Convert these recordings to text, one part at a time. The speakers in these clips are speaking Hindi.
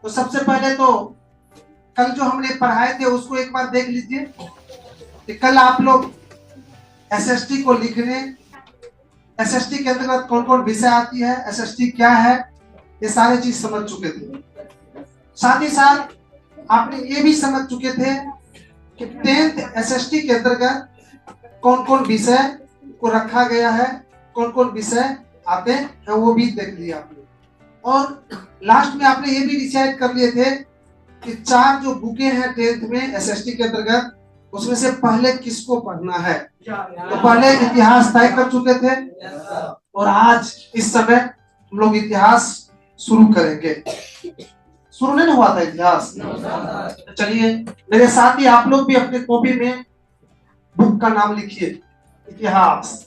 तो सबसे पहले तो कल जो हमने पढ़ाए थे उसको एक बार देख लीजिए कि कल आप लोग एसएसटी को लिखने, एसएसटी के अंतर्गत कौन कौन विषय आती है, एसएसटी क्या है, ये सारे चीज समझ चुके थे। साथ ही साथ आपने ये भी समझ चुके थे कि 10th एसएसटी के अंतर्गत कौन कौन विषय को रखा गया है, कौन कौन विषय आते हैं, वो भी देख लिया आपने। और लास्ट में आपने ये भी डिसाइड कर लिए थे कि 4 जो बुकें हैं 10th में एसएसटी के अंतर्गत, उसमें से पहले किसको पढ़ना है। तो पहले इतिहास तय कर चुके थे और आज इस समय हम लोग इतिहास शुरू करेंगे। शुरू नहीं हुआ था इतिहास। चलिए मेरे साथ ही आप लोग भी अपने कॉपी में बुक का नाम लिखिए, इतिहास।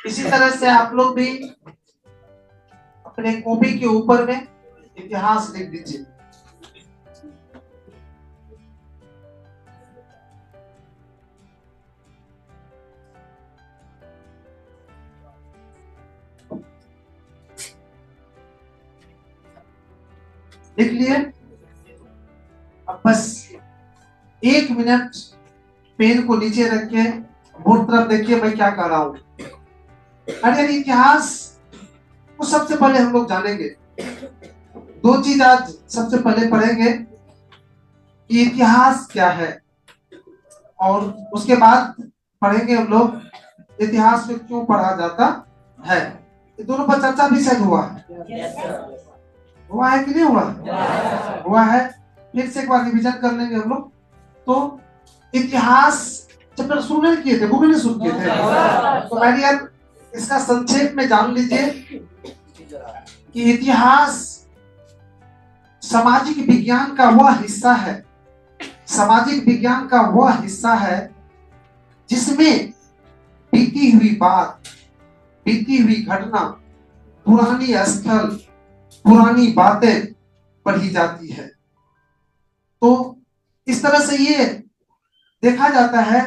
इसी तरह से आप लोग भी अपने कॉपी के ऊपर में इतिहास लिख दीजिए। लिख लिए? अब बस 1 मिनट पेन को नीचे रख के बोर्ड तरफ देखिए मैं क्या कर रहा हूं। अरे इतिहास को सबसे पहले हम लोग जानेंगे। 2 चीज आज सबसे पहले पढ़ेंगे कि इतिहास क्या है, और उसके बाद पढ़ेंगे हम लोग इतिहास में क्यों पढ़ा जाता है। ये दोनों पर चर्चा भी शायद हुआ है। हुआ है कि नहीं हुआ? हुआ है। फिर से एक बार रिवीजन कर लेंगे हम लोग। तो इतिहास चैप्टर शुरू नहीं किए थे, बुक नहीं शुरू किए थे, तो मैं यार इसका संक्षेप में जान लीजिए कि इतिहास सामाजिक विज्ञान का वह हिस्सा है, सामाजिक विज्ञान का वह हिस्सा है जिसमें बीती हुई बात, बीती हुई घटना, पुरानी स्थल, पुरानी बातें पढ़ी जाती है। तो इस तरह से ये देखा जाता है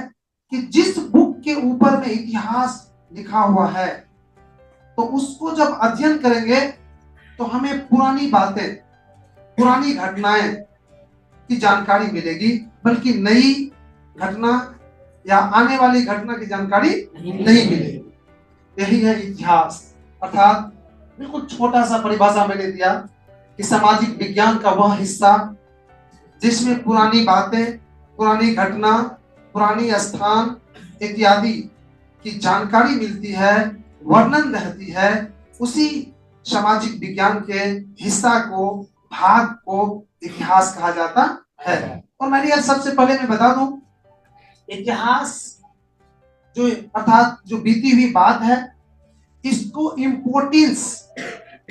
कि जिस बुक के ऊपर में इतिहास लिखा हुआ है तो उसको जब अध्ययन करेंगे तो हमें पुरानी बातें, पुरानी घटनाएं की जानकारी मिलेगी, बल्कि नई घटना या आने वाली घटना की जानकारी नहीं मिलेगी। यही है इतिहास। अर्थात बिल्कुल छोटा सा परिभाषा मैंने दिया कि सामाजिक विज्ञान का वह हिस्सा जिसमें पुरानी बातें, पुरानी घटना, पुरानी स्थान इत्यादि की जानकारी मिलती है, वर्णन रहती है, उसी सामाजिक विज्ञान के हिस्सा को, भाग को इतिहास कहा जाता है। और मैंने यार सबसे पहले मैं बता दूं, इतिहास जो अर्थात जो बीती हुई बात है, इसको इम्पोर्टेंस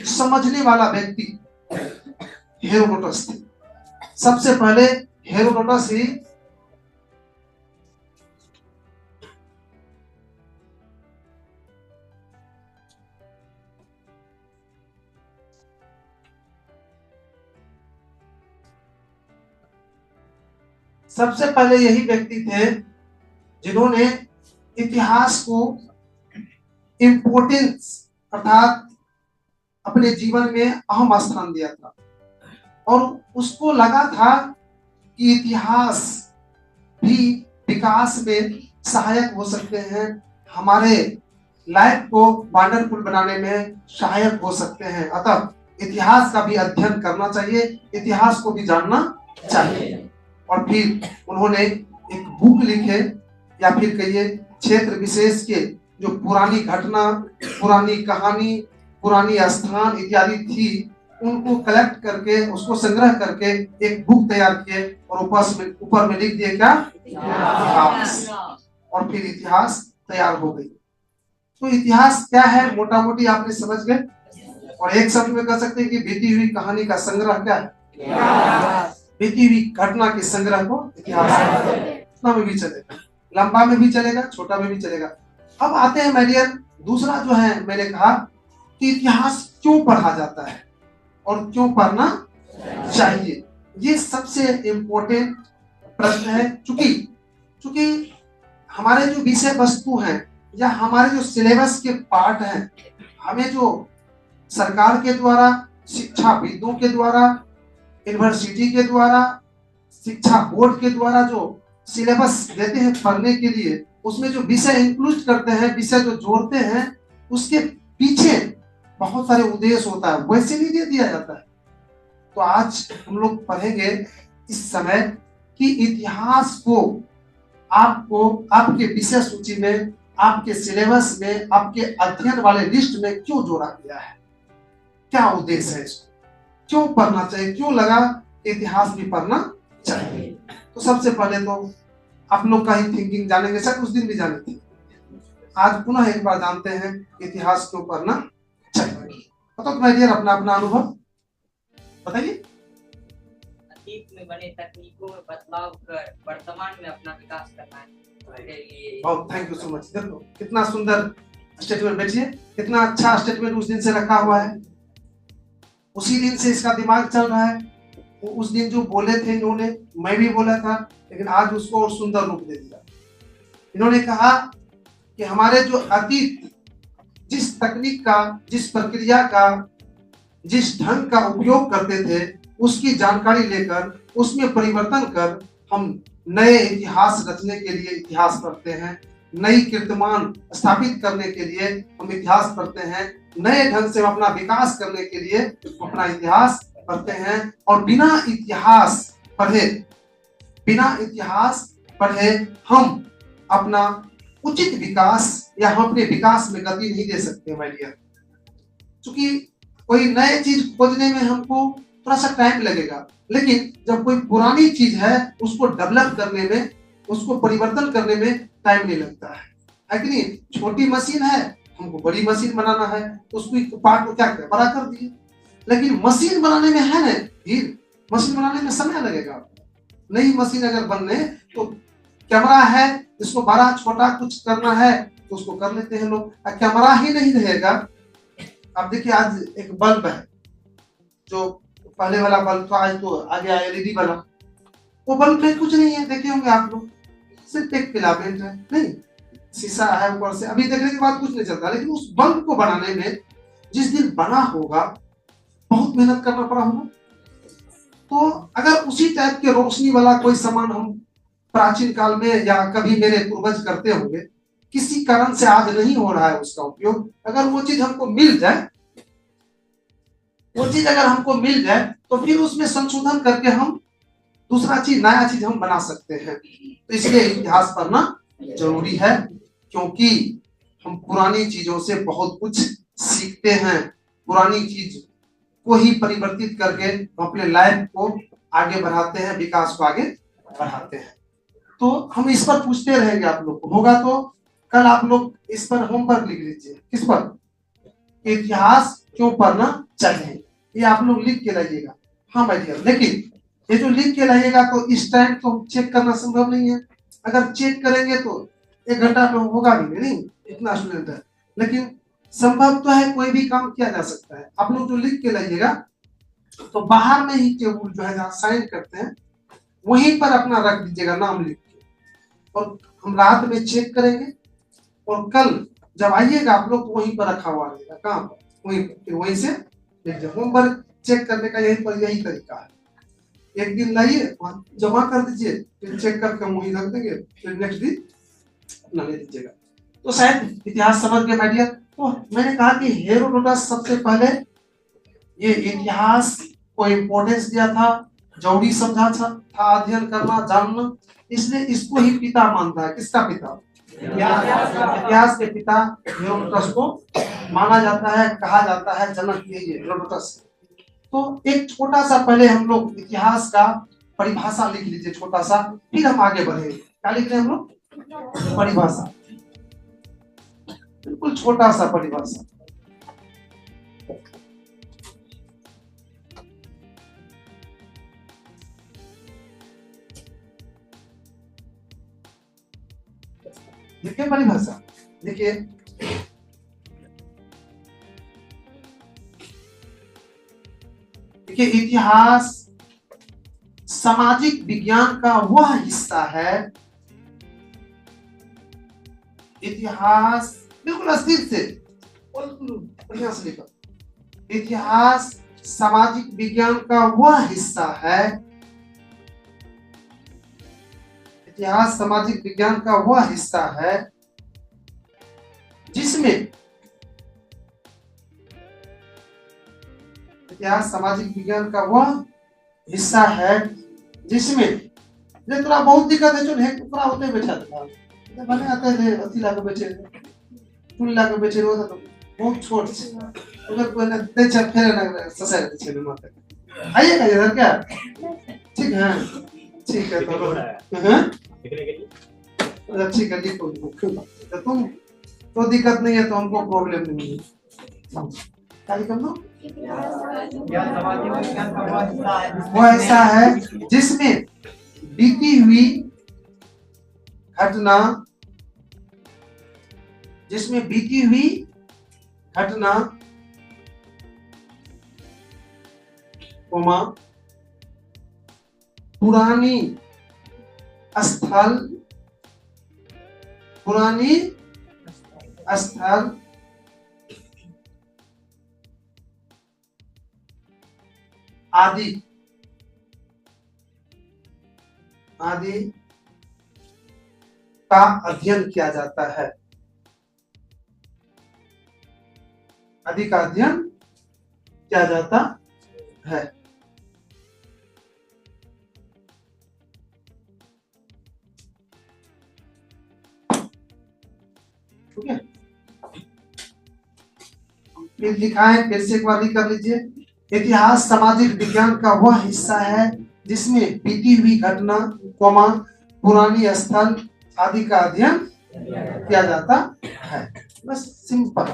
समझने वाला व्यक्ति हेरोडोटस थे। सबसे पहले हेरोडोटस ही सबसे पहले यही व्यक्ति थे जिन्होंने इतिहास को इम्पोर्टेंस अर्थात अपने जीवन में अहम स्थान दिया था, और उसको लगा था कि इतिहास भी विकास में सहायक हो सकते हैं, हमारे लाइफ को वंडरफुल बनाने में सहायक हो सकते हैं। अतः इतिहास का भी अध्ययन करना चाहिए, इतिहास को भी जानना चाहिए। और फिर उन्होंने एक बुक लिखे, या फिर कहिए क्षेत्र विशेष के जो पुरानी घटना, पुरानी कहानी, पुरानी स्थान इत्यादि थी, उनको कलेक्ट करके, उसको संग्रह करके एक बुक तैयार किए और ऊपर में लिख दिए क्या? इतिहास। और फिर इतिहास तैयार हो गई। तो इतिहास क्या है मोटा मोटी आपने समझ गए, और एक शब्द में कह सकते हैं कि बीती हुई कहानी का संग्रह क्या है? बीती हुई घटना के संग्रह को इतिहास है। उतना में भी चलेगा, लंबा में भी चलेगा, छोटा में भी चलेगा। अब आते हैं माय डियर, दूसरा जो है मैंने कहा कि इतिहास क्यों पढ़ा जाता है और क्यों पढ़ना चाहिए। ये सबसे इम्पोर्टेंट प्रश्न है, चूंकि हमारे जो विषय वस्तु हैं या हमारे जो सिलेबस के पार्ट हैं, हमें जो सरकार के द्वारा, शिक्षाविदों के द्वारा, यूनिवर्सिटी के द्वारा, शिक्षा बोर्ड के द्वारा जो सिलेबस देते हैं पढ़ने के लिए, उसमें जो विषय इंक्लूड करते हैं, विषय जो जोड़ते हैं, उसके पीछे बहुत सारे उद्देश्य होता है, वैसे नहीं दे दिया जाता है। तो आज हम लोग पढ़ेंगे इस समय कि इतिहास को आपको आपके विषय सूची में, आपके सिलेबस में, आपके अध्ययन वाले लिस्ट में क्यों जोड़ा गया है, क्या उद्देश्य है, इसको क्यों पढ़ना चाहिए, क्यों लगा इतिहास भी पढ़ना चाहिए। तो सबसे पहले तो आप लोग का ही थिंकिंग जानेंगे, शायद उस दिन भी जाने थी, आज पुनः एक बार जानते हैं इतिहास क्यों पढ़ना चाहिए। तो माय डियर अपना अपना अनुभव बताइए। अतीत में बने तकनीकों में बदलाव कर वर्तमान में अपना विकास करना है। बहुत थैंक यू सो मच। देखो कितना सुंदर स्टेटमेंट, बैठिए, कितना अच्छा स्टेटमेंट उस दिन से रखा हुआ है, उसी दिन से इसका दिमाग चल रहा है। वो उस दिन जो बोले थे इन्होंने, मैं भी बोला था, लेकिन आज उसको और सुंदर रूप दे दिया। इन्होंने कहा कि हमारे जो अतीत जिस तकनीक का, जिस प्रक्रिया का, जिस ढंग का उपयोग करते थे, उसकी जानकारी लेकर उसमें परिवर्तन कर हम नए इतिहास रचने के लिए इतिहास पढ़ते हैं, नई कीर्तिमान स्थापित करने के लिए हम इतिहास पढ़ते हैं, नए ढंग से अपना विकास करने के लिए अपना इतिहास पढ़ते हैं। और बिना इतिहास पढ़े हम अपना उचित विकास या हम अपने विकास में गति नहीं दे सकते माय डियर। क्योंकि कोई नए चीज खोजने में हमको थोड़ा सा टाइम लगेगा, लेकिन जब कोई पुरानी चीज है उसको डेवलप करने में, उसको परिवर्तन करने में टाइम नहीं लगता है कि नहीं। छोटी मशीन है, हमको बड़ी मशीन बनाना है, उसको पार्ट को क्या कर बड़ा कर दिए, लेकिन मशीन बनाने में है ना धीर, मशीन बनाने में समय लगेगा। नई मशीन अगर बनने तो कैमरा है, इसको बड़ा छोटा कुछ करना है तो उसको कर लेते हैं लोग, कैमरा ही नहीं रहेगा। अब देखिए आज एक बल्ब है, जो पहले वाला बल्ब था, आज तो आ गया एलईडी वाला। वो बल्ब में कुछ नहीं है, देखे होंगे आप लोग, सिर्फ एक फिलामेंट है, नहीं शीशा है ऊपर से, अभी देखने के बाद कुछ नहीं चलता। लेकिन उस बल्ब को बनाने में जिस दिन बना होगा बहुत मेहनत करना पड़ा होगा। तो अगर उसी टाइप के रोशनी वाला कोई सामान हम प्राचीन काल में या कभी मेरे पूर्वज करते होंगे, किसी कारण से आज नहीं हो रहा है उसका उपयोग, अगर वो चीज हमको मिल जाए, वो चीज अगर हमको मिल जाए तो फिर उसमें संशोधन करके हम दूसरा चीज, नया चीज हम बना सकते हैं। तो इसलिए इतिहास पढ़ना जरूरी है, क्योंकि हम पुरानी चीजों से बहुत कुछ सीखते हैं, पुरानी चीज को ही परिवर्तित करके हम अपने लाइफ को आगे बढ़ाते हैं, विकास को आगे बढ़ाते हैं। तो हम इस पर पूछते रहेंगे, आप लोग को होगा तो कल आप लोग इस पर होमवर्क लिख लीजिए। किस पर? इतिहास क्यों पढ़ना चाहिए, ये आप लोग लिख के लाइएगा। हाँ माय डियर, लेकिन ये जो लिख के लाइएगा तो इस टाइम तो चेक करना संभव नहीं है। अगर चेक करेंगे तो 1 घंटा में होगा भी नहीं, इतना स्टूडेंट है, लेकिन संभव तो है, कोई भी काम किया जा सकता है। आप लोग जो लिख के लाइएगा तो बाहर में ही टेबल जो है जहाँ साइन करते हैं वहीं पर अपना रख दीजिएगा नाम लिख के, और हम रात में चेक करेंगे और कल जब आइएगा आप लोग तो वहीं पर रखा हुआ रहेगा, कहाँ पर, वहीं पर, फिर वहीं से लिख जाए। होमवर्क चेक करने का यही तरीका है। एक दिन लाइए, जमा कर दीजिए, फिर चेक करके हम वहीं रख देंगे, फिर नेक्स्ट दिन अपना ले लीजिएगा। तो शायद इतिहास समझ गए माय डियर। तो मैंने कहा कि हेरोडोटस सबसे पहले ये इतिहास को इम्पोर्टेंस दिया था, जरूरी समझा था अध्ययन करना, जानना, इसलिए इसको ही पिता मानता है। किसका पिता? इतिहास के पिता हेरोडोटस को माना जाता है, कहा जाता है जनक यही है हेरोडोटस। तो एक छोटा सा पहले हम लोग इतिहास का परिभाषा लिख लीजिए, छोटा सा, फिर हम आगे बढ़ेंगे। क्या लिख रहे हैं हम लोग? परिभाषा, बिल्कुल छोटा सा परिभाषा। देखिए परिभाषा, देखिए देखिए इतिहास सामाजिक विज्ञान का वह हिस्सा है, इतिहास बिल्कुल अस्थिर से बढ़िया से लिखो, इतिहास सामाजिक विज्ञान का वह हिस्सा है, इतिहास सामाजिक विज्ञान का वह हिस्सा है जिसमें, इतिहास सामाजिक विज्ञान का वह हिस्सा है जिसमें, ये थोड़ा बहुत दिक्कत है, जो है पूरा होते बैठा था, बने आते थे अति लाके बैठे थे, फुल लाके बैठे रहो तो बहुत छोट से उधर कोई ना दे चल फेरे ना ससुर के छेले माते आइएगा इधर क्या, ठीक है ठीक है, तो हां ठीक है लिखो, तो तुम तो दिक्कत नहीं है, तो हमको प्रॉब्लम नहीं है, खाली कर दो। वो ऐसा है जिसमें बीती हुई घटना, जिसमें बीती हुई घटना पुरानी स्थल, पुरानी स्थल आदि आदि का अध्ययन किया जाता है, आदि का अध्ययन किया जाता है। ठीक है, फिर लिखा है, फिर से एक बार कर लीजिए, इतिहास सामाजिक विज्ञान का वह हिस्सा है जिसमें बीती हुई घटना, पुरानी स्थल आदि का अध्ययन किया जाता है। बस सिंपल,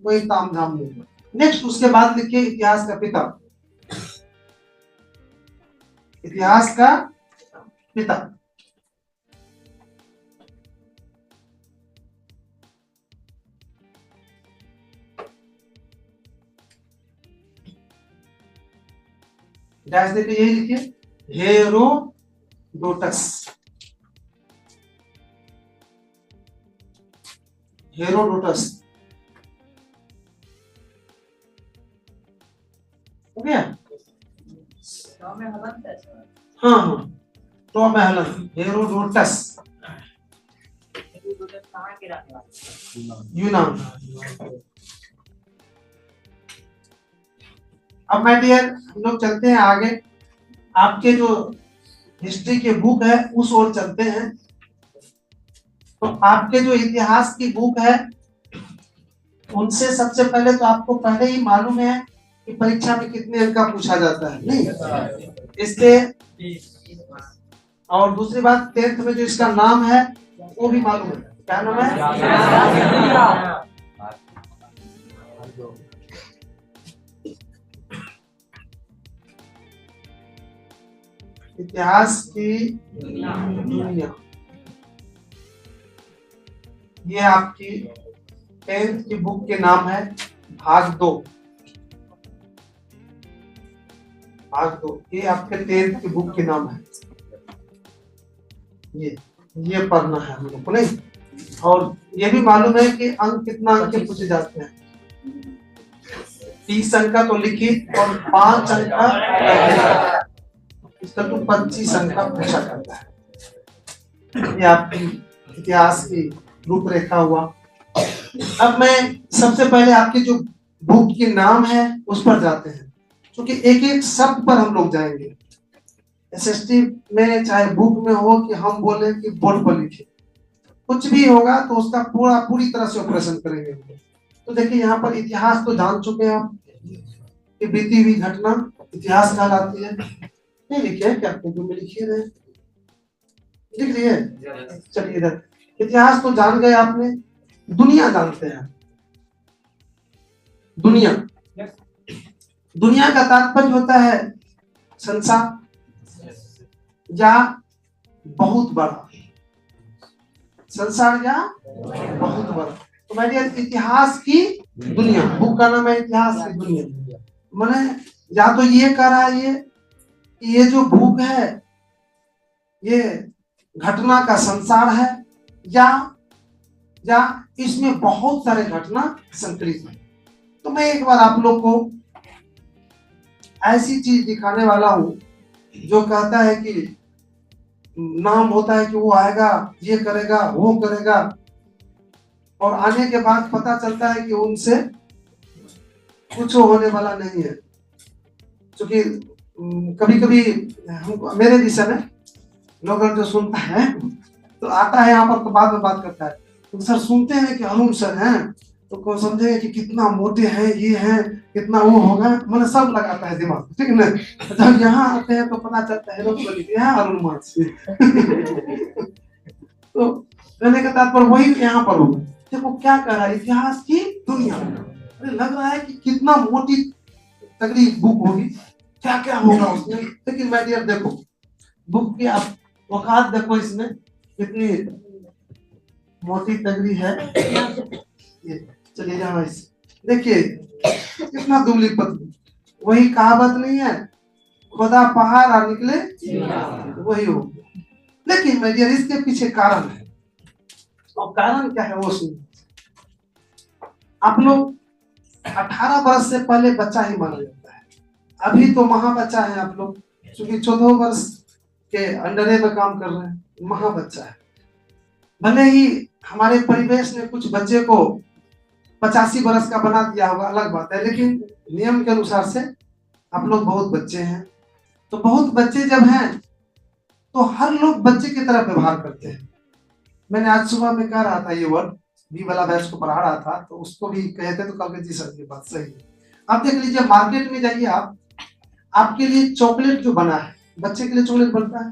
कोई ताम झाम नहीं। नेक्स्ट उसके बाद लिखिए इतिहास का पिता, इतिहास का पिता। डैश देके यही लिखिए, हेरोडोटस, हेरोडोटस हो गया। हाँ हाँ, तो मैं हलन हेरोडोटस यूनान। अब माय डियर हम लोग चलते हैं आगे, आपके जो हिस्ट्री के बुक है उस ओर चलते हैं। तो आपके जो इतिहास की बुक है उनसे सबसे पहले तो आपको पहले ही मालूम है कि परीक्षा में कितने अंक का पूछा जाता है, नहीं इससे, और दूसरी बात 10th में जो इसका नाम है वो भी मालूम है, क्या नाम है? इतिहास की दुनिया, ये आपकी 10th की बुक के नाम है, भाग 2, भाग 2, ये आपके 10th की बुक के नाम है। ये पढ़ना है हम लोग को, नहीं? और ये भी मालूम है कि अंक कितना अंक के पूछे जाते हैं, 30 अंक का तो लिखित और 5 अंक का इसका तो 25 अंक का पूछा जाता है। ये आपकी इतिहास की रूपरेखा हुआ। अब मैं सबसे पहले आपके जो बुक के नाम है उस पर जाते हैं, क्योंकि एक एक शब्द पर हम लोग जाएंगे। एसएसटी में चाहे बुक में हो कि हम बोले कि बोर्ड पर लिखे, कुछ भी होगा तो उसका पूरी तरह से ऑपरेशन करेंगे। तो देखिए यहाँ पर इतिहास तो जान चुके हैं आप कि बीती हुई घटना इतिहास कहलाती है। नहीं लिखे क्या? में लिखिए रहे, लिख लिए? चलिए इधर इतिहास तो जान गए आपने। दुनिया जानते हैं, दुनिया, दुनिया का तात्पर्य होता है संसार या बहुत बड़ा। संसार या बहुत बड़ा। तो मैं इतिहास की दुनिया, बुक का नाम है इतिहास की दुनिया। मैंने या तो ये कह रहा है ये जो बुक है ये घटना का संसार है, या इसमें बहुत सारे घटना संकलित है। तो मैं एक बार आप लोग को ऐसी चीज दिखाने वाला हूं जो कहता है कि नाम होता है कि वो आएगा, ये करेगा, वो करेगा, और आने के बाद पता चलता है कि उनसे कुछ होने वाला नहीं है। क्योंकि कभी कभी मेरे विषय में लोग जो सुनता है तो आता है यहाँ पर तो बाद में बात करता है, तो सर सुनते हैं कि अरुण सर हैं तो को समझेंगे कि कितना मोटे हैं, ये हैं, कितना वो होगा, मैंने सब लगाता है दिमाग, ठीक है ना। जब यहाँ आते हैं तो पता चलता है लोग अरुण मानसी। तो कहने का तात्पर्य वही यहाँ पर होगा। देखो क्या कह रहा है, इतिहास की दुनिया। अरे लग रहा है कि कितना मोटी तगड़ी बुक होगी, क्या क्या होगा उसमें। लेकिन माय डियर देखो बुक की आप औकात देखो, इसमें कितनी मोटी तगड़ी है। ये चलिए जाओ इसे देखिए कितना दुबली पतली। वही कहावत नहीं है, खुदा पहाड़ और निकले वही हो। लेकिन माय डियर इसके पीछे कारण है, और कारण क्या है वो सुनिए। आप लोग 18 वर्ष से पहले बच्चा ही माना जाता है। अभी तो महा बच्चा है आप लोग, क्योंकि 14 वर्ष के अंडरे में काम कर रहे हैं, महा बच्चा है। भले ही हमारे परिवेश ने कुछ बच्चे को 85 वर्ष का बना दिया होगा, अलग बात है, लेकिन नियम के अनुसार से आप लोग बहुत बच्चे हैं। तो बहुत बच्चे जब हैं तो हर लोग बच्चे की तरह व्यवहार करते हैं। मैंने आज सुबह में कह रहा था ये वर्ड, बी वाला बैच को पढ़ा रहा था, तो उसको भी कहते तो कल के जी सर ये बात सही है। आप देख लीजिए मार्केट में जाइए आप, आपके लिए चॉकलेट जो बना है, बच्चे के लिए चॉकलेट बनता है,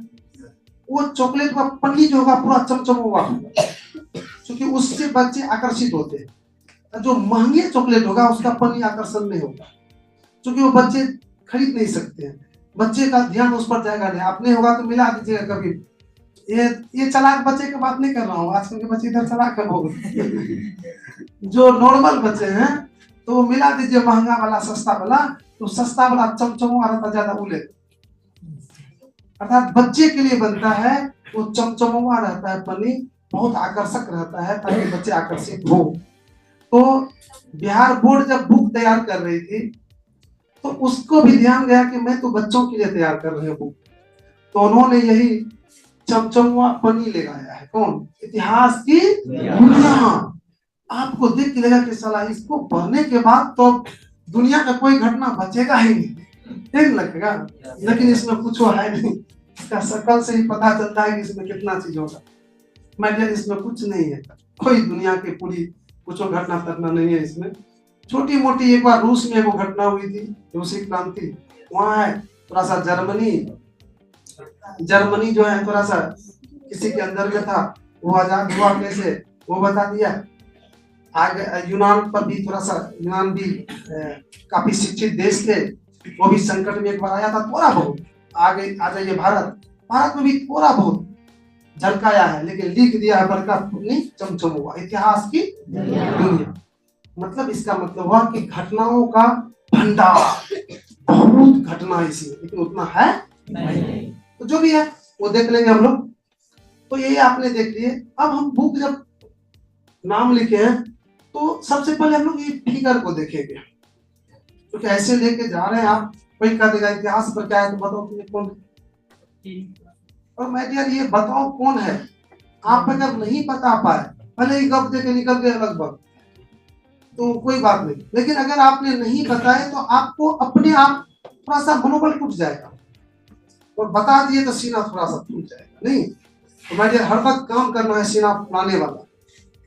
वो चॉकलेट का पन्नी जो होगा पूरा चमचम हुआ होगा, क्योंकि उससे बच्चे आकर्षित होते हैं। जो महंगे चॉकलेट होगा उसका पन्नी आकर्षण नहीं होगा, क्योंकि वो बच्चे खरीद नहीं सकते हैं, बच्चे का ध्यान उस पर जाएगा नहीं। आपने होगा तो मिला दीजिएगा कभी। ये चालाक बच्चे की बात नहीं कर रहा हूँ, आजकल के बच्चे इधर चालाक है बहुत। जो नॉर्मल बच्चे हैं तो वो मिला दीजिए महंगा वाला सस्ता वाला, तो सस्ता वाला चमचमो रहता ज्यादा उले। अर्थात बच्चे के लिए बनता है, वो चमचमुआ रहता है, पन्नी बहुत आकर्षक रहता है ताकि बच्चे आकर्षित हो। तो बिहार बोर्ड जब बुक तैयार कर रही थी तो उसको भी ध्यान गया कि मैं तो बच्चों के लिए तैयार कर रही हूँ बुक, तो उन्होंने यही चमचमुआ पन्नी ले आया है। कौन? इतिहास की दुनिया। आपको देख के लगा कि साला इसको पढ़ने के बाद तो दुनिया का कोई घटना बचेगा ही नहीं, ठीक लगेगा। लेकिन इसमें कुछ है नहीं, इसका शकल से ही पता चलता है कि इसमें कितना चीज होगा। मैं इसमें कुछ नहीं है, कोई दुनिया की पूरी कुछ घटना तटना नहीं है इसमें। छोटी मोटी एक बार रूस में वो घटना हुई थी, रूसी क्रांति, वहां है थोड़ा सा जर्मनी जो है थोड़ा सा किसी के अंदर में था, वो आजाद हुआ कैसे वो बता दिया। आगे यूनान पर भी थोड़ा सा, यूनान भी काफी शिक्षित देश थे, वो भी संकट में एक बार आया था थोड़ा बहुत। आगे आ जाइए भारत में भी थोड़ा बहुत झलकाया है, लेकिन लिख दिया है बड़का चमचम हुआ इतिहास की दुनिया। मतलब इसका मतलब हुआ कि घटनाओं का भंडार, बहुत घटना इसमें, लेकिन उतना है नहीं। तो जो भी है वो देख लेंगे हम लोग। तो यही आपने देख लिए। अब हम बुक जब नाम लिखे हैं तो सबसे पहले हम लोग ये फिगर को देखेंगे, क्योंकि ऐसे लेके जा रहे हैं आप, कोई कह देगा इतिहास पर क्या है तो बताओ तुम्हें कौन है। और मैं यार ये बताओ कौन है, आप अगर नहीं बता पाए, भले ही गप देके निकल गए लगभग तो कोई बात नहीं, लेकिन अगर आपने नहीं बताए तो आपको अपने आप थोड़ा सा मनोबल टूट जाएगा, और बता दिए तो सीना थोड़ा सा टूट जाएगा। नहीं तो मैं हर वक्त काम करना है सीना फुलाने वाला,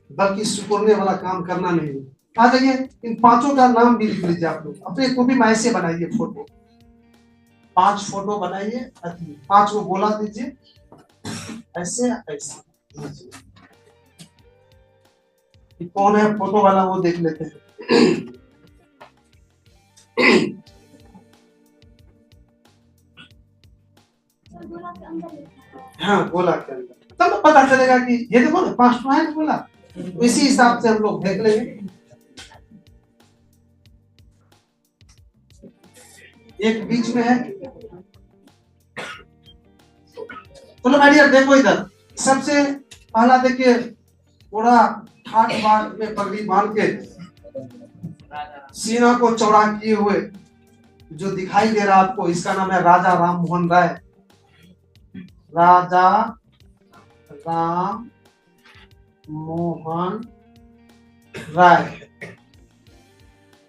बल्कि सुकुरने वाला काम करना नहीं। आ जाइए, इन पांचों का नाम भी लिख लीजिए आप लोग अपने कॉपी में, ऐसे बनाइए फोटो, 5 फोटो बनाइए, 5 को बोला दीजिए ऐसे ऐसे। कौन है फोटो वाला वो देख लेते हैं। हाँ गोला के अंदर। तब तो पता चलेगा कि ये देखो ना 5 पॉइंट बोला, तो इसी हिसाब से हम लोग देख लेंगे। एक बीच में है। चलो भाई यार देखो इधर, सबसे पहला देखिए पूरा ठाट बाट में पगड़ी बांध के सीना को चौड़ा किए हुए जो दिखाई दे रहा आपको, इसका नाम है राजा राम मोहन राय। राजा राम मोहन राय।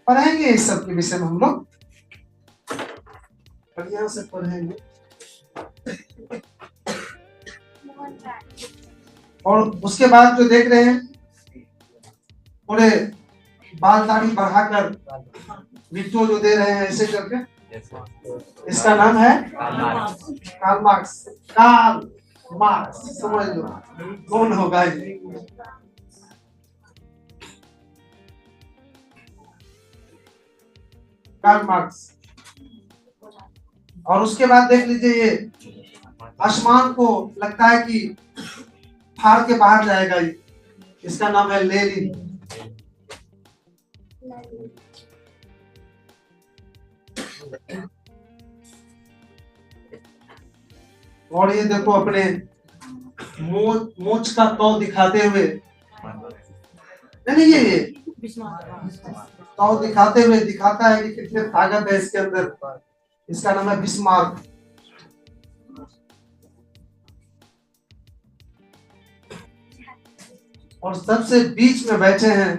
पढ़ेंगे इस सब के विषय में हम लोग, बढ़िया से पढ़ेंगे। और उसके बाद जो देख रहे हैं पूरे बाल दाढ़ी बढ़ाकर वीडियो जो दे रहे हैं ऐसे करके, इसका नाम है कार्ल मार्क्स। कार्ल मार्क्स समझ लो कौन होगा ये। Karl Marx. और उसके बाद देख लीजिए ये आसमान को लगता है कि फाड़ के बाहर जाएगा ये, इसका नाम है लेनिन। और ये देखो अपने मोच का तौ दिखाते हुए, नहीं ये तौ दिखाते हुए दिखाता है कि कितने ताकत है इसके अंदर, इसका नाम है बिस्मार्क। और सबसे बीच में बैठे हैं,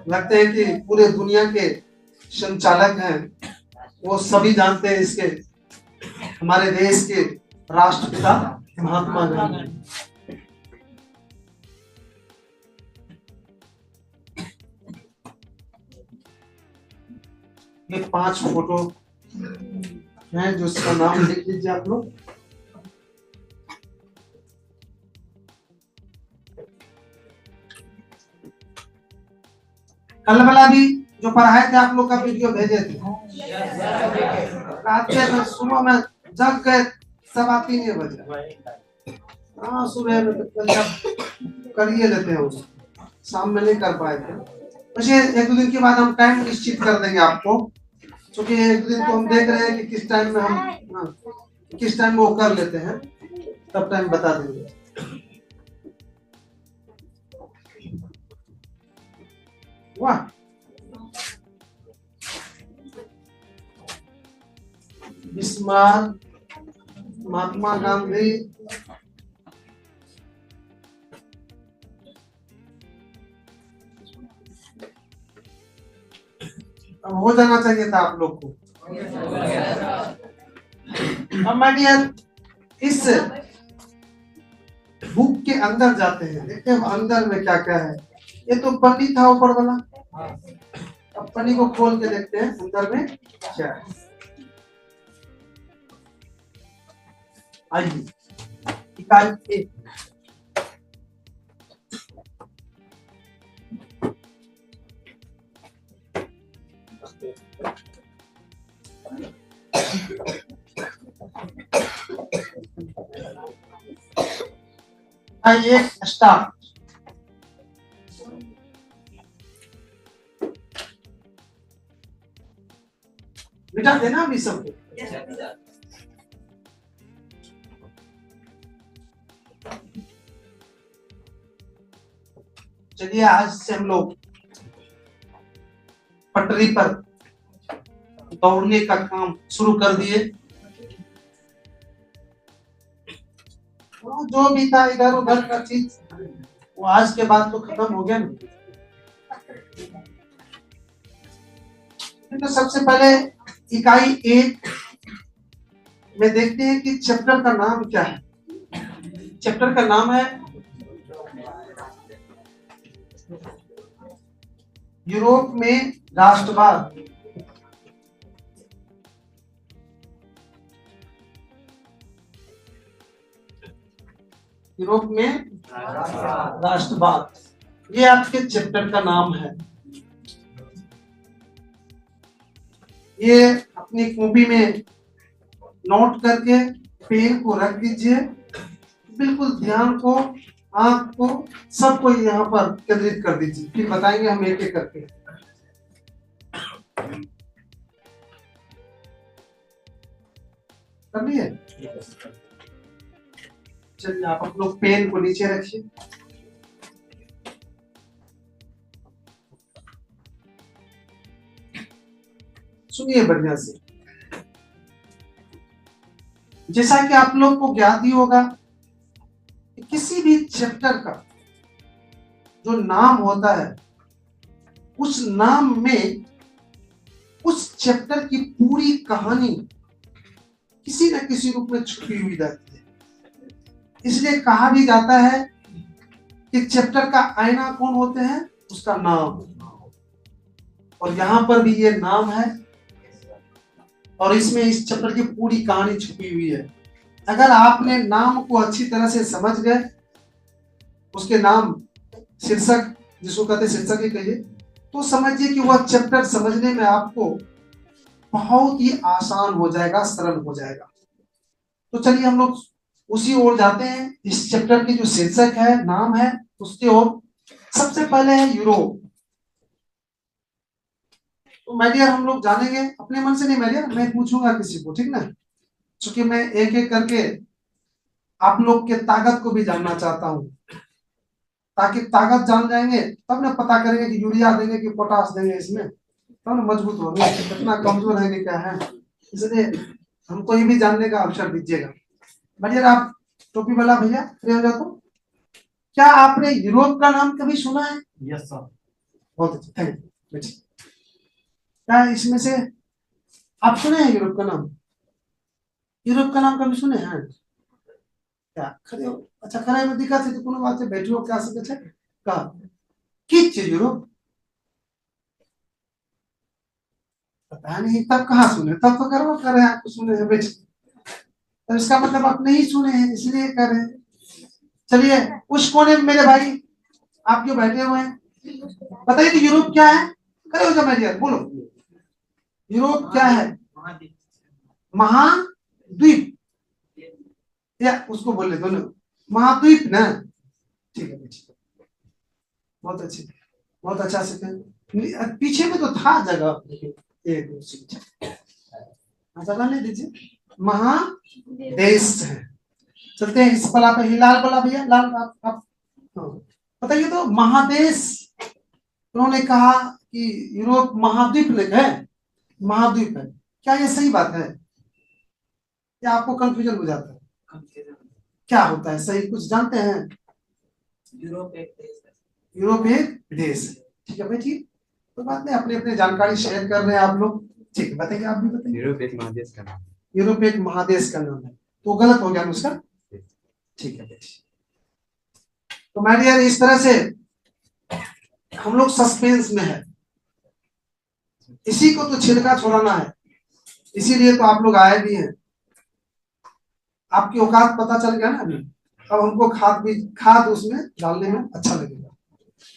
लगते हैं कि पूरे दुनिया के संचालक हैं, वो सभी जानते हैं इसके, हमारे देश के राष्ट्रपिता महात्मा गांधी। ये 5 फोटो हैं जो इसका नाम लिख लीजिए आप लोग। कल वाला भी जो पढ़ाए थे आप लोग का वीडियो भेजे थे, रात में सुबह में जग गए 3:15 बजे। हाँ सुबह में तो करिए लेते हैं, शाम में नहीं कर पाए थे। वैसे 1-2 दिन के बाद हम टाइम निश्चित कर देंगे आपको, क्योंकि 1 दिन तो हम देख रहे हैं कि किस टाइम में हम किस टाइम वो कर लेते हैं, तब टाइम बता देंगे। वाह बिस्मार्क, महात्मा गांधी, अब हो जाना चाहिए था आप लोग को। अब माय डियर इस बुक के अंदर जाते हैं, देखते हैं अंदर में क्या क्या है। ये तो पन्नी था ऊपर वाला, अब पन्नी को खोल के देखते हैं अंदर में क्या है। आइए इकाई 1। आइए स्टार्ट। मिटा देना अभी सबको। चलिए आज से हम लोग पटरी पर दौड़ने का काम शुरू कर दिए। जो भी था इधर उधर का चीज वो आज के बाद तो खत्म हो गया ना। तो सबसे पहले इकाई 1 में देखते हैं कि चैप्टर का नाम क्या है। चैप्टर का नाम है यूरोप में राष्ट्रवाद। यूरोप में राष्ट्रवाद, ये आपके चैप्टर का नाम है। ये अपनी कॉपी में नोट करके पेन को रख दीजिए, बिल्कुल ध्यान को, आंख को, सबको यहाँ पर केंद्रित कर दीजिए, फिर बताएंगे हम एक एक करके। कर लिए? चलिए आप लोग पेन को नीचे रखिए। सुनिए बढ़िया से। जैसा कि आप लोग को ज्ञात ही होगा, किसी भी चैप्टर का जो नाम होता है, उस नाम में उस चैप्टर की पूरी कहानी किसी न किसी रूप में छुपी हुई रहती है। इसलिए कहा भी जाता है कि चैप्टर का आईना कौन होते हैं? उसका नाम। और यहां पर भी ये नाम है, और इसमें इस चैप्टर की पूरी कहानी छुपी हुई है। अगर आपने नाम को अच्छी तरह से समझ गए, उसके नाम शीर्षक, जिसको कहते हैं शीर्षक ही कहिए, तो समझिए कि वह चैप्टर समझने में आपको बहुत ही आसान हो जाएगा, सरल हो जाएगा। तो चलिए हम लोग उसी ओर जाते हैं। इस चैप्टर की जो शीर्षक है, नाम है, उसकी ओर। सबसे पहले है यूरोप। तो माय डियर हम लोग जानेंगे अपने मन से, नहीं माय डियर, मैं पूछूंगा किसी को, ठीक ना? क्योंकि मैं एक एक करके आप लोग के ताकत को भी जानना चाहता हूं, ताकि ताकत जान जाएंगे तब ना पता करेंगे कि यूरिया देंगे कि पोटास देंगे, इसमें तब ना मजबूत होंगे कितना कमजोर है कि क्या है। इसलिए हमको ये भी जानने का अवसर दीजिएगा। बढ़िया, आप टोपी वाला भैया फ्री हो जाओ। तो क्या आपने यूरोप का नाम कभी सुना है? Yes sir. बहुत अच्छा, थैंक यू। क्या इसमें से आप सुने हैं यूरोप का नाम? यूरोप का नाम कभी सुने हैं क्या? खड़े हो? अच्छा, खड़े में दिक्कत है तो कोनो बात है, बैठो, क्या सके छे का किच यूरोप पता नहीं, तब कहाँ सुने? तब तो करो कर रहे हैं, आपको सुने हैं बैठ, तो इसका मतलब आप नहीं सुने हैं, इसलिए कर रहे हैं। चलिए उस कोने में मेरे भाई आप क्यों बैठे हुए हैं, बताइए कि यूरोप क्या है? खड़े हो जाओ मेरे, बोलो यूरोप क्या है? महाद्वीप, या उसको बोल ले दोनों, महाद्वीप ना? ठीक है, बहुत अच्छे, बहुत अच्छा से। पीछे में तो था जगह, एक जगह ले दीजिए। महादेश है। चलते हैं इस पला पे, लाल पला भैया, लाल आप बताइए तो, महादेश उन्होंने कहा कि यूरोप महाद्वीप है, महाद्वीप है, क्या ये सही बात है या आपको कंफ्यूजन हो जाता है? क्या होता है सही, कुछ जानते हैं? यूरोप एक देश है। यूरोप एक देश है, ठीक है भाई, ठीक। तो बात नहीं, अपनी अपनी जानकारी शेयर कर रहे हैं आप लोग, ठीक है, बताइए, आप भी बताइए। यूरोप एक महादेश का नाम। यूरोप एक महादेश का नाम है, तो गलत हो गया ना उसका, ठीक है बेटी। तो मैं यार इस तरह से हम लोग सस्पेंस में है, इसी को तो छिड़का छोड़ाना है, इसीलिए तो आप लोग आए भी हैं। आपकी औकात पता चल गया ना अभी, अब हमको खाद उसमें डालने में अच्छा लगेगा।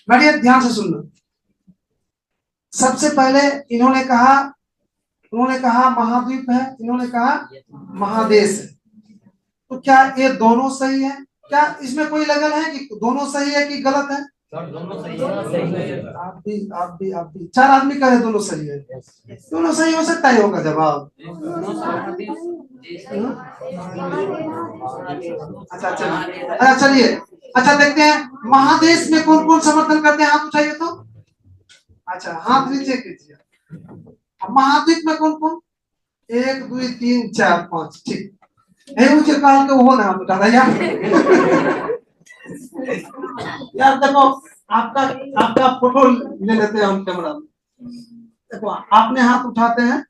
बढ़िया, ध्यान से सुनना। सबसे पहले उन्होंने कहा महाद्वीप है, इन्होंने कहा महादेश है। तो क्या ये दोनों सही है? क्या इसमें कोई लगल है कि दोनों सही है कि गलत है? दोनों सही है। आप भी 4 आदमी कहे दोनों सही है। दोनों सही हो सकता है, होगा जवाब। अच्छा चलिए, अच्छा देखते हैं महादेश में कौन कौन समर्थन करते हैं, हाथ उठाइए तो। अच्छा, हाथ नीचे कीजिए। महाद्वीप में कौन कौन? 1 2 3 4 5, ठीक है। मुझे कहा कि वो ना हाथ उठा यार। यार देखो, आपका फोटो ले लेते हैं हम कैमरा में। देखो आपने हाथ उठाते हैं,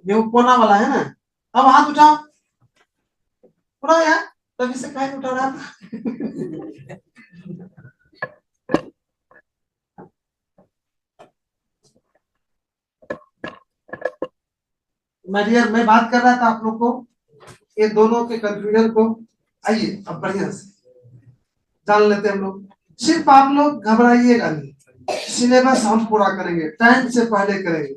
ये कोना वाला है ना, अब हाथ उठाओ, उठाओ यार, तभी से कहीं उठा रहा था। मैं बात कर रहा था आप लोग को, ये दोनों के कंफ्यूजन को। आइए अब बढ़िया से जान लेते हैं हम लोग। सिर्फ आप लोग घबराइएगा नहीं, सिलेबस हम पूरा करेंगे, टाइम से पहले करेंगे।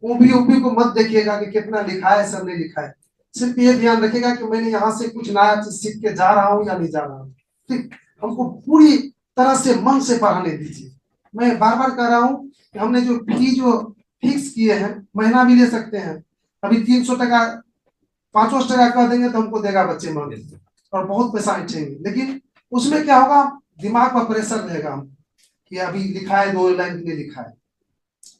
ऊपी को मत देखिएगा कि कितना लिखा है, सब नहीं लिखा है। सिर्फ ये ध्यान रखेगा कि मैंने यहाँ से कुछ नया चीज सीख के जा रहा हूँ या नहीं जा रहा हूँ। ठीक, हमको पूरी तरह से मन से पढ़ाने दीजिए। मैं बार बार कह रहा हूँ कि हमने जो फी जो फिक्स किए हैं, महीना भी ले सकते हैं। अभी 300 टका 500 टका कह देंगे तो हमको देगा बच्चे मन, और बहुत पैसा ऐंठेंगे, लेकिन उसमें क्या होगा, दिमाग पर प्रेशर रहेगा कि अभी लिखा है 2 लाइन के लिए लिखा है,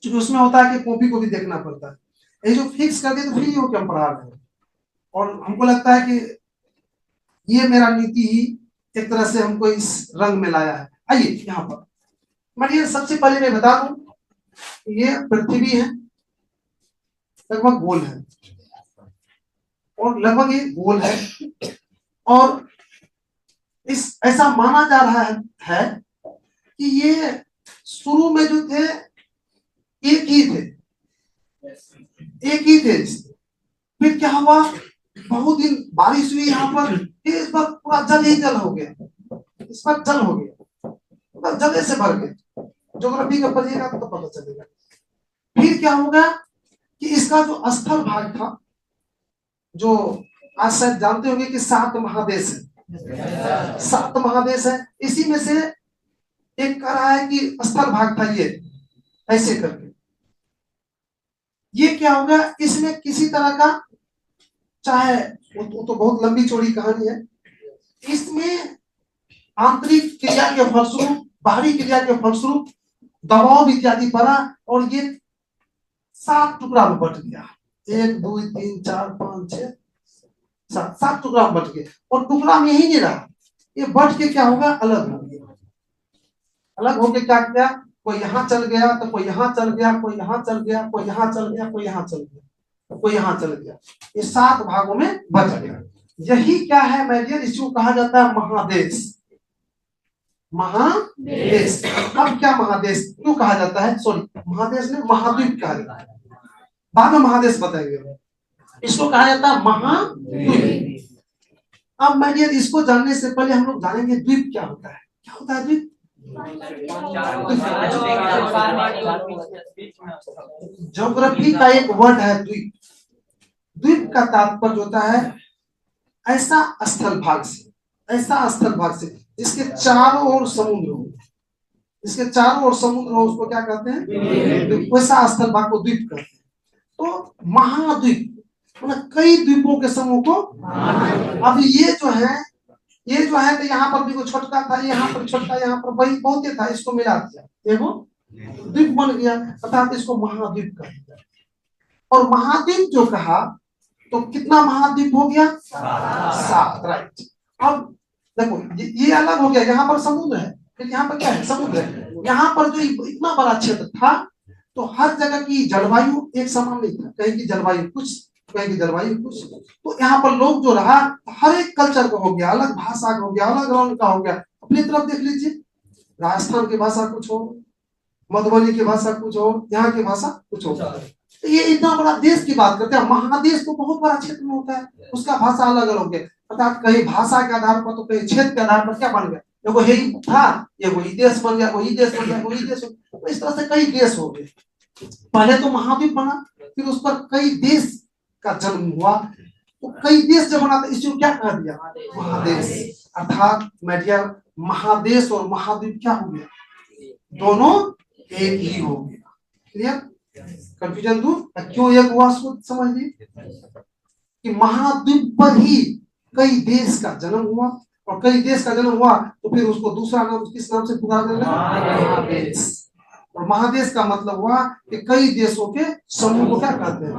क्योंकि उसमें होता है कि कॉपी को भी देखना पड़ता है। ये जो फिक्स कर दिए तो फ्री हो के हम पढ़ा रहे हैं, और हमको लगता है कि ये मेरा नीति ही एक तरह से हमको इस रंग में लाया है। आइए यहाँ पर मैं सबसे पहले मैं बता दूं, ये पृथ्वी है, लगभग गोल है, और लगभग ये गोल है, और इस ऐसा माना जा रहा है कि ये शुरू में जो थे एक ही थे। फिर क्या हुआ, बहुत दिन बारिश हुई यहाँ पर, फिर इस पर पूरा जल ही जल हो गया, इस पर जल हो गया, पूरा जले से भर गया। ज्योग्राफी का पढ़िएगा तो पता चलेगा। फिर क्या होगा कि इसका जो स्थल भाग था, जो आज शायद जानते होंगे कि 7 महादेश है, 7 महादेश है, इसी में से एक कह रहा है कि स्थल भाग था ये, ऐसे करके। ये क्या होगा, इसमें किसी तरह का, चाहे वो तो बहुत लंबी चौड़ी कहानी है, इसमें आंतरिक क्रिया के फलस्वरूप, बाहरी क्रिया के फलस्वरूप दबाव इत्यादि पड़ा, और ये 7 टुकड़ा में बट गया। 1 2 3 4 5 6 7 टुकड़ा में बट गया, और टुकड़ा में यही नहीं रहा, ये बट के क्या होगा, अलग हो गया। अलग होके क्या किया, कोई यहाँ चल गया तो कोई यहाँ चल गया, कोई यहाँ चल गया, कोई यहाँ चल गया, कोई यहाँ चल गया, कोई यहाँ चल गया, ये 7 भागों में बच गया। यही क्या है मैरियन, इसको कहा जाता है महादेश। महादेश, अब क्या महादेश क्यों कहा जाता है, सॉरी महादेश ने महाद्वीप कहा जाता है, बाद में महादेश बताएंगे। इसको कहा जाता है महाद्वीप। अब मैरियन इसको जानने से पहले हम लोग जानेंगे द्वीप क्या होता है। क्या होता है द्वीप? ज्योग्राफी का एक वर्ड है द्वीप। द्वीप का तात्पर्य होता है ऐसा स्थल भाग से, ऐसा स्थल भाग से जिसके चारों ओर समुद्र हो, जिसके चारों ओर समुद्र हो, उसको क्या कहते हैं, वैसा स्थल भाग को द्वीप कहते हैं। तो महाद्वीप मतलब कई द्वीपों के समूह को। अब ये जो है तो यहाँ पर भी कोई छोटा था, यहाँ पर छोटा, यहाँ पर वही बहुत था, इसको मिला दिया, देखो द्वीप बन गया, अर्थात इसको महाद्वीप कहते हैं। और महाद्वीप जो कहा तो कितना महाद्वीप हो गया, 7, राइट। अब देखो ये अलग हो गया, यहाँ पर समुद्र है, फिर यहाँ पर क्या है, समुद्र है। यहाँ पर जो इतना बड़ा क्षेत्र था तो हर जगह की जलवायु एक समान नहीं था, कहीं की जलवायु कुछ, कहीं की जलवायु कुछ। तो यहाँ पर लोग जो रहा, हर एक कल्चर का हो गया, अलग भाषा का हो गया, अलग रंग का हो गया। अपनी तरफ देख लीजिए, राजस्थान की भाषा कुछ हो, मधुबनी की भाषा कुछ हो, यहाँ की भाषा कुछ हो। तो ये इतना बड़ा देश की बात करते हैं, महादेश तो बहुत बड़ा क्षेत्र में होता है, उसका भाषा अलग अलग हो गया। अर्थात कहीं भाषा के आधार पर तो कहीं क्षेत्र के आधार पर क्या बन गया, एगो यही था, ये वही देश बन गया, वही देश बन गया, वही देश। तो इस तरह से कई देश हो गए। पहले तो महाद्वीप बना, फिर उस पर कई देश का जन्म हुआ, तो कई देश जब बना तो इसको क्या कह दिया, महादेश। अर्थात मीडिया महादेश और महाद्वीप क्या हो गया, दोनों एक ही हो गया। क्लियर, कंफ्यूजन दूर। क्यों एक हुआ उसको समझ लीजिए कि महाद्वीप पर ही कई देश का जन्म हुआ, और कई देश का जन्म हुआ तो फिर उसको दूसरा नाम किस नाम से पुकारा गया, महादेश। और महादेश का मतलब हुआ कि कई देशों के समूह को क्या कहते हैं,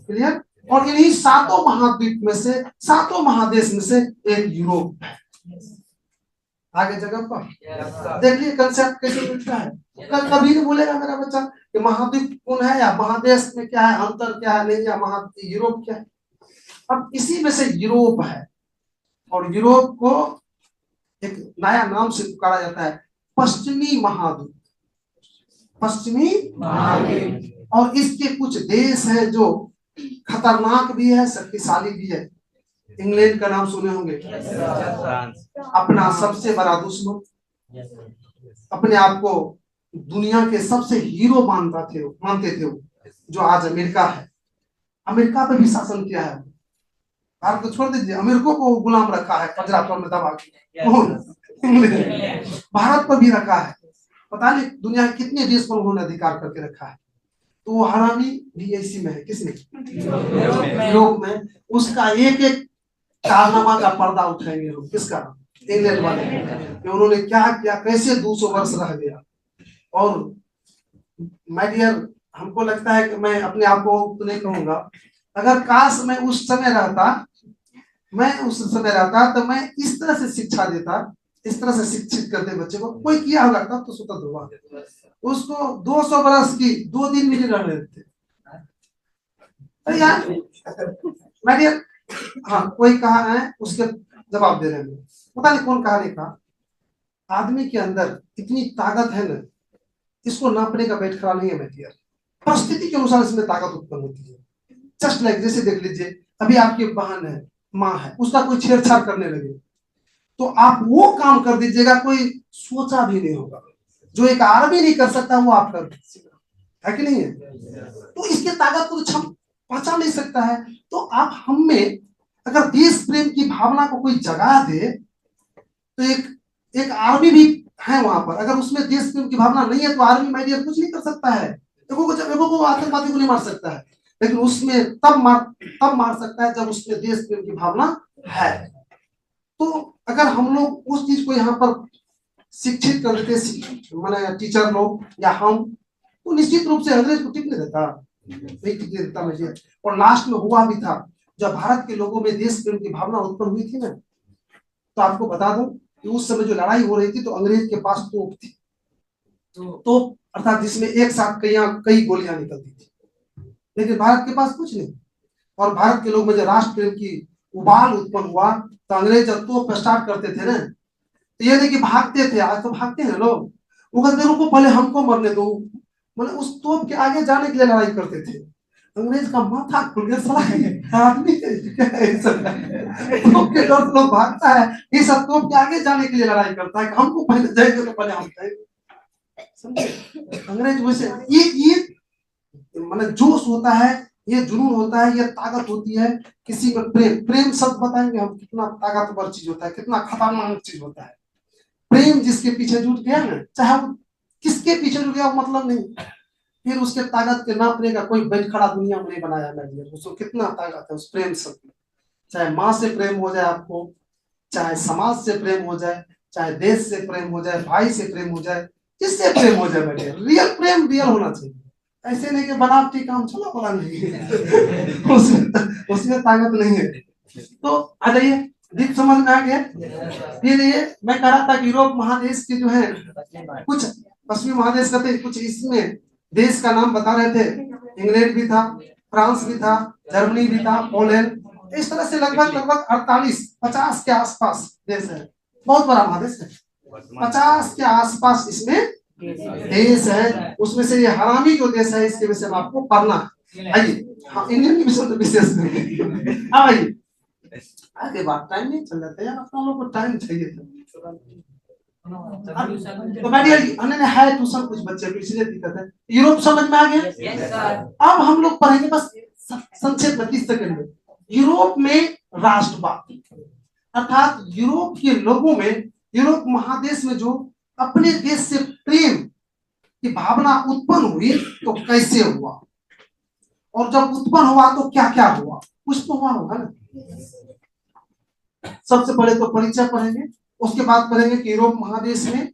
क्लियर। और इन्हीं 7 महाद्वीप में से, 7 महादेश में से एक यूरोप है। आगे जगह पर देखिए कंसेप्ट कैसे मिलता है। कभी नहीं बोलेगा मेरा बच्चा कि महाद्वीप कौन है या महादेश में क्या है, अंतर क्या है, नहीं, या यूरोप क्या है। अब इसी में से यूरोप है, और यूरोप को एक नया नाम से पुकारा जाता है पश्चिमी महाद्वीप, पश्चिमी महाद्वीप। और इसके कुछ देश हैं जो खतरनाक भी है, शक्तिशाली भी है। इंग्लैंड का नाम सुने होंगे, अपना सबसे बड़ा दुश्मन, अपने आप को दुनिया के सबसे हीरो मानते थे वो, जो आज अमेरिका है। अमेरिका पे भी शासन किया है, भारत को छोड़ दीजिए, अमेरिका को गुलाम रखा है पंजरा में दबा के, इंग्लैंड भारत पर भी रखा है, पता नहीं दुनिया के कितने देश पर उन्होंने अधिकार करके रखा है। तो वो हरामी भी इसी में है, किसने? यूरोप में। उसका एक एक कारनामा का पर्दा उठाएंगे लोग, किसका? इंग्लैंड वाले, कि उन्होंने क्या किया, कैसे 200 वर्ष रह गया। और माय डियर, हमको लगता है कि मैं अपने आप को तो नहीं कहूंगा, अगर काश मैं उस समय रहता तो मैं इस तरह से शिक्षा देता, इस तरह से शिक्षित करते बच्चे को, कोई किया होगा तब तो स्वतंत्र हुआ। उसको 200 बरस की 2 दिन में नहीं रह रहे थे यार, माय डियर। हाँ, कोई कहा है, उसके जवाब दे रहे हैं, पता नहीं कौन कहा, नहीं कहा। आदमी के अंदर इतनी ताकत है ना, इसको नापने का बैठ खड़ा नहीं है माय डियर। परिस्थिति के अनुसार इसमें ताकत उत्पन्न होती है। जस्ट लाइक जैसे देख लीजिए, अभी आपकी बहन है, माँ है, उसका कोई छेड़छाड़ करने लगे तो आप वो काम कर दीजिएगा, कोई सोचा भी नहीं होगा। जो एक आर्मी नहीं कर सकता वो आप कर दीजिएगा, है कि नहीं है? तो इसके ताकत को तो पहचान नहीं सकता है। तो आप हम में अगर देश प्रेम की भावना को कोई जगा दे तो एक आर्मी भी है वहां पर, अगर उसमें देश प्रेम की भावना नहीं है तो आर्मी माय डियर कुछ नहीं कर सकता है। देखो को आतंकवादी को नहीं मार सकता है, लेकिन उसमें तब मार सकता है जब उसमें देश प्रेम की भावना है। तो अगर हम लोग उस चीज को यहाँ पर शिक्षित कर देते, माने टीचर लोग या हम, तो निश्चित रूप से अंग्रेज को टिकने देता, नहीं टिकने देता मुझे। और लास्ट में हुआ भी था, जब भारत के लोगों में देश प्रेम की भावना उत्पन्न हुई थी ना, तो आपको बता दूं कि उस समय जो लड़ाई हो रही थी तो अंग्रेज के पास तोप थी, तो अर्थात जिसमें एक साथ कई गोलियां निकलती थी, लेकिन भारत के पास कुछ नहीं। और भारत के लोग में जो राष्ट्र प्रेम की उबाल उत्पन्न हुआ, तो अंग्रेज जब तोप स्टार्ट करते थे ना, तो ये नहीं कि भागते थे, आज तो भागते हैं लोग, वो कहते रुको पहले हमको मरने दो, मतलब उस तोप के आगे जाने के लिए लड़ाई करते थे। अंग्रेज का माथा खुल गया, साला आदमी तोप के डर लोग भागता है, ये सब तोप के आगे जाने के लिए लड़ाई करता है, हमको पहले जाएंगे तो पहले हम जाएंगे, समझे? अंग्रेज वैसे ये मतलब जोश होता है, ये जुनून होता है, ये ताकत होती है किसी में। प्रेम शब्द बताएंगे हम, कितना ताकतवर चीज होता है, कितना खतरनाक चीज होता है। प्रेम जिसके पीछे जुट गया ना, चाहे वो किसके पीछे जुट गया वो मतलब नहीं, फिर उसके ताकत के नापने का कोई बैठ खड़ा दुनिया में नहीं बनाया मैंने। उसको कितना ताकत है उस प्रेम शब्द में। चाहे माँ से प्रेम हो जाए आपको, चाहे समाज से प्रेम हो जाए, चाहे देश से प्रेम हो जाए, भाई से प्रेम हो जाए, जिससे प्रेम हो जाए बेटे, रियल प्रेम रियल होना चाहिए। ऐसे नहीं कि बनावटी काम चला बोला नहीं उसमें ताकत नहीं है। तो आ जाइए, दीप समझ में आ गया। फिर ये मैं कह रहा था कि यूरोप महादेश के जो है कुछ पश्चिमी महादेश का थे, कुछ इसमें देश का नाम बता रहे थे। इंग्लैंड भी था, फ्रांस भी था, जर्मनी भी था, पोलैंड, इस तरह से लगभग 48-50 के आसपास देश है। बहुत बड़ा महादेश है, 50 के आसपास इसमें देश है। उसमें से ये हरामी जो देश है, इसके विषय में आपको पढ़ना है। आइए, हाँ, इंडियन के विषय तो विशेष नहीं। हाँ आइए, आगे बात, टाइम नहीं चल जाता यार, अपना लोग को टाइम चाहिए था। तो बढ़िया, हमने है ट्यूशन कुछ बच्चे को, इसलिए दिक्कत है। यूरोप समझ में आ गया? अब हम लोग पढ़ेंगे बस संक्षेप में 30 सेकंड में। यूरोप में राष्ट्रवाद, अर्थात यूरोप के लोगों में, यूरोप महादेश में जो अपने देश से प्रेम की भावना उत्पन्न हुई तो कैसे हुआ, और जब उत्पन्न हुआ तो क्या क्या हुआ, कुछ तो हुआ होगा ना। सबसे पहले तो परिचय पढ़ेंगे, उसके बाद पढ़ेंगे कि यूरोप महादेश में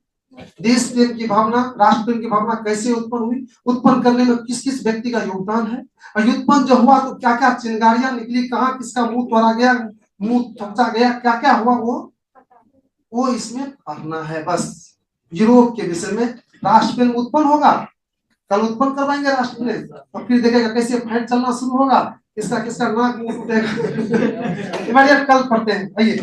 देश प्रेम की भावना, राष्ट्र प्रेम की भावना कैसे उत्पन्न हुई, उत्पन्न करने में किस किस व्यक्ति का योगदान है, और उत्पन्न जो हुआ तो क्या क्या चिंगारियां निकली, कहाँ किसका मुंह तोड़ा गया, मुंह थमचा गया, क्या क्या हुआ, वो इसमें पढ़ना है बस। यूरोप के विषय में राष्ट्र प्रेम उत्पन्न होगा, कल उत्पन्न करवाएंगे राष्ट्र प्रेम, और फिर देखेगा कैसे फाइट चलना शुरू होगा, किसका किसका नाक मुंह टूटेगा। कल पढ़ते हैं, आइए।